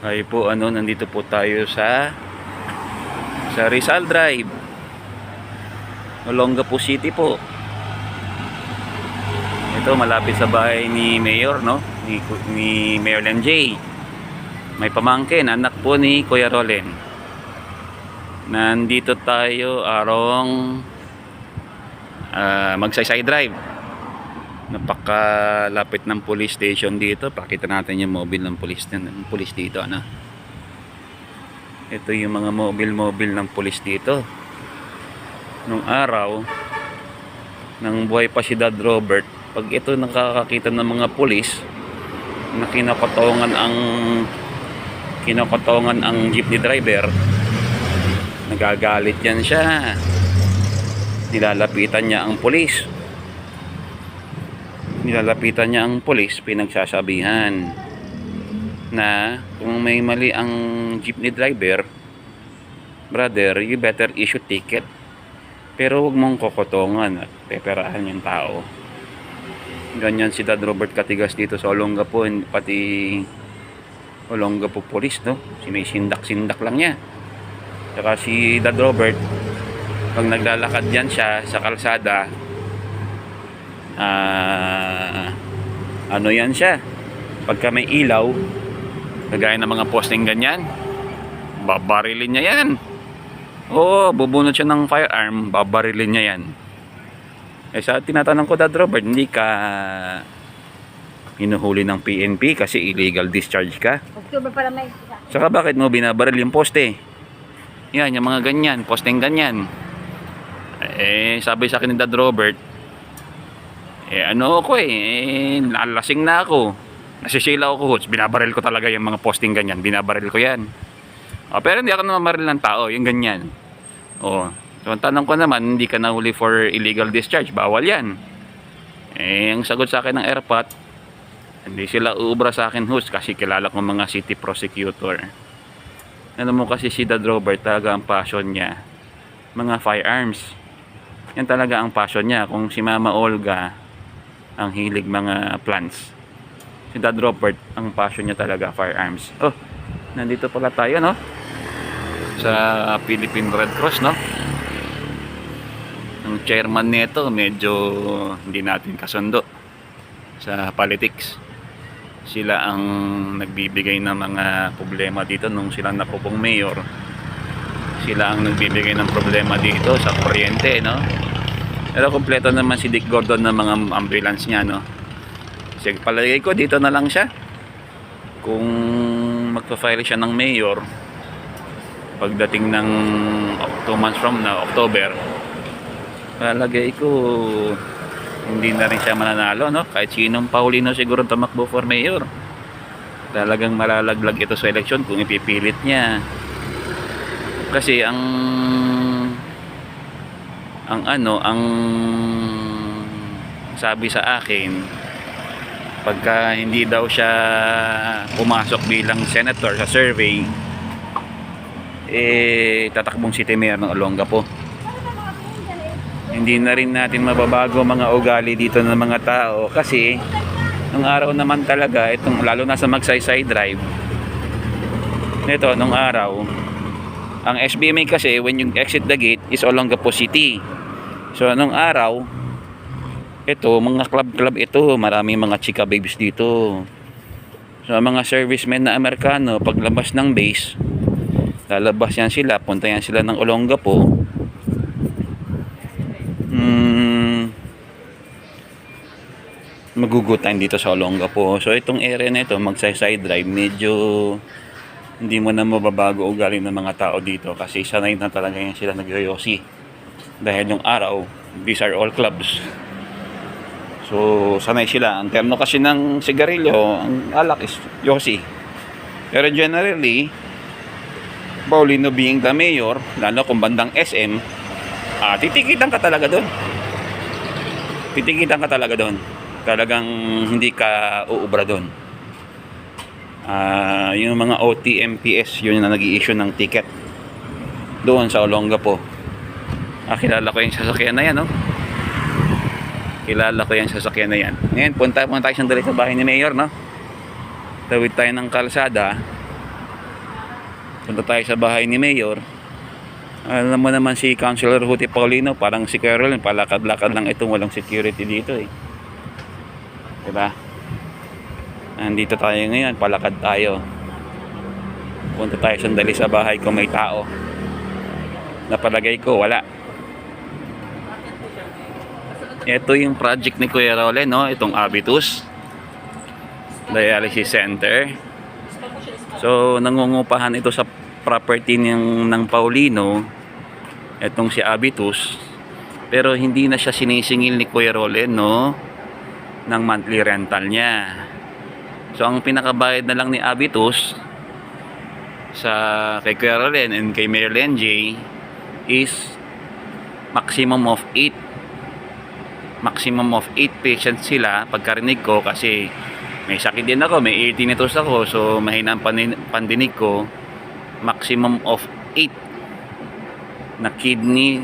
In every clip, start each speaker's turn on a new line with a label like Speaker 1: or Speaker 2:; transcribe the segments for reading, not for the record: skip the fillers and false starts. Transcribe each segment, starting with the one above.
Speaker 1: Ay po nandito po tayo sa Rizal Drive, Olongapo City po. Ito malapit sa bahay ni Mayor, no? Ni Mayor MJ. May pamangkin, anak po ni Kuya Rolen. Nandito tayo arong Magsaysay Drive. Napakalapit ng police station dito. Pakita natin yung mobile ng police dito, ano. Ito yung mga mobile ng police dito. Nung araw nang buhay pa si Dad Robert, pag ito nakakakita ng mga pulis na kinakatongan ang jeepney driver, nagagalit yan siya. Nilalapitan niya ang pulis, pinagsasabihan na kung may mali ang jeepney driver, brother, you better issue ticket, pero huwag mong kokotongan at peperahan yung tao. Ganyan si Dad Robert katigas dito sa Olongapo, pati Olongapo Police, no? Sindak lang niya. Saka si Dad Robert, pag naglalakad yan siya sa kalsada, yan siya, pagka may ilaw, kagaya ng mga posting ganyan, babarilin niya yan. Oo, bubunot siya ng firearm, babarilin niya yan. Sa tinatanong ko, Dad Robert, hindi ka hinuhuli ng PNP kasi illegal discharge ka?
Speaker 2: October para may isa.
Speaker 1: Saka bakit mo binabaril yung poste? Yan, yung mga ganyan, posting ganyan. Sabi sa akin ni Dad Robert, nalasing na ako, nasisila ako, binabaril ko talaga yung mga posting ganyan, binabaril ko yan. Pero hindi ako namamaril ng tao, yung ganyan. So ang tanong ko naman, hindi ka nahuli for illegal discharge, bawal yan. Ang sagot sa akin ng airpot, hindi sila uubra sa akin, host, kasi kilala ko mga city prosecutor. Ano mo kasi si Dad Robert, talaga ang passion niya, mga firearms. Yan talaga ang passion niya. Kung si Mama Olga ang hilig mga plants, si Dad Robert ang passion niya talaga firearms. Nandito pala tayo, no, sa Philippine Red Cross, no. Ang chairman nito medyo hindi natin kasundo sa politics. Sila ang nagbibigay ng mga problema dito nung sila napupong mayor. Sila ang nagbibigay ng problema dito sa kuryente, no. Pero kompleto naman si Dick Gordon ng mga ambulance niya, no. Kasi palagay ko dito na lang siya. Kung magpa-file siya ng mayor pagdating ng 2 months from now, October, palagay ko hindi na rin siya mananalo, no. Kahit sinong Paulino siguro tumakbo for mayor, talagang malalaglag ito sa eleksyon kung ipipilit niya. Kasi ang sabi sa akin, pagka hindi daw siya pumasok bilang senator sa survey, tatakbong city mayor ng Olongapo. Hindi na rin natin mababago mga ugali dito ng mga tao, kasi nung araw naman talaga, itong lalo na sa Magsaysay Drive nito, nung araw, ang SBMA kasi, when you exit the gate is Olongapo City. So nung araw, ito, mga club ito, maraming mga chika babes dito. So mga servicemen na Amerikano, paglabas ng base, lalabas yan sila, punta yan sila ng Olongapo. Magugutan dito sa Olongapo. So itong area na ito, Magsaysay Drive, medyo hindi mo na mababago ugali ng mga tao dito, kasi sanay na talaga yan sila nag-yosi. Dahil yung araw, these are all clubs. So sanay sila. Ang terno kasi ng sigarilyo, ang alak is yosi. Pero generally, Paulino being the mayor, lalo kung bandang SM, titikitan ka talaga doon. Talagang hindi ka uubra doon. Yung mga OTMPS, yun na nag-i-issue ng ticket doon sa Olongapo. Kilala ko yung sasakyan na yan, no? Ngayon, punta tayo sandali sa bahay ni Mayor, no? Tawid tayo ng kalsada. Punta tayo sa bahay ni Mayor. Alam mo naman si Councilor Huti Paulino, parang si Carolyn, palakad-lakad lang ito, walang security dito eh. Diba? Andito tayo ngayon, palakad tayo. Punta tayo sandali sa bahay kung may tao. Napalagay ko, wala. Ito yung project ni Kuya Rolen, no? Itong Abitus Dialysis Center. So, nangungupahan ito sa property ng Paulino, itong si Abitus. Pero hindi na siya sinisingil ni Kuya Rolen, no? Ng monthly rental niya. So, ang pinakabayad na lang ni Abitus sa kay Kuya Rolen and kay Mayor Lenjay is maximum of 8 patients sila pagkarinig ko, kasi may sakit din ako, may 18 itos ako, so mahina ang pandinig ko. Maximum of 8 na kidney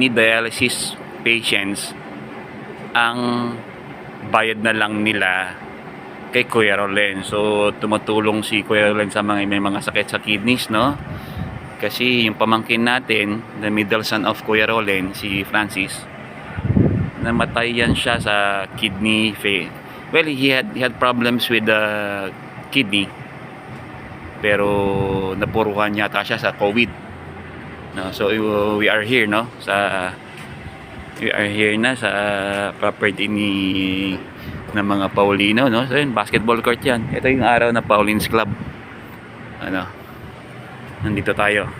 Speaker 1: dialysis patients ang bayad na lang nila kay Kuya Rolen. So tumutulong si Kuya Rolen sa mga may mga sakit sa kidneys, no? Kasi yung pamangkin natin, the middle son of Kuya Rolen, si Francis, namatay yan siya sa kidney failure. Well, he had problems with the kidney, pero napuruhan yata siya sa COVID, no? So we are here, no, we are here na sa property ng mga Paulino, no? So yun, basketball court yan. Ito yung araw na Pauline's Club, ano, nandito tayo.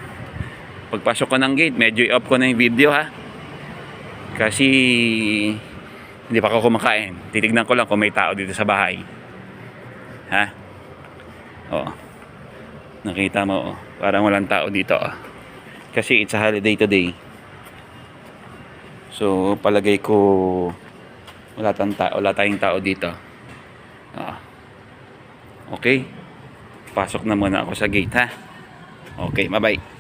Speaker 1: Pagpasok ko ng gate, medyo i-off ko na yung video, ha, kasi hindi pa ako kumakain. Titignan ko lang kung may tao dito sa bahay. Ha? Oo. Nakita mo, oh. Parang walang tao dito, oh. Kasi it's a holiday today. So, palagay ko wala tayong tao dito. Okay? Pasok na muna ako sa gate, ha? Okay, bye-bye.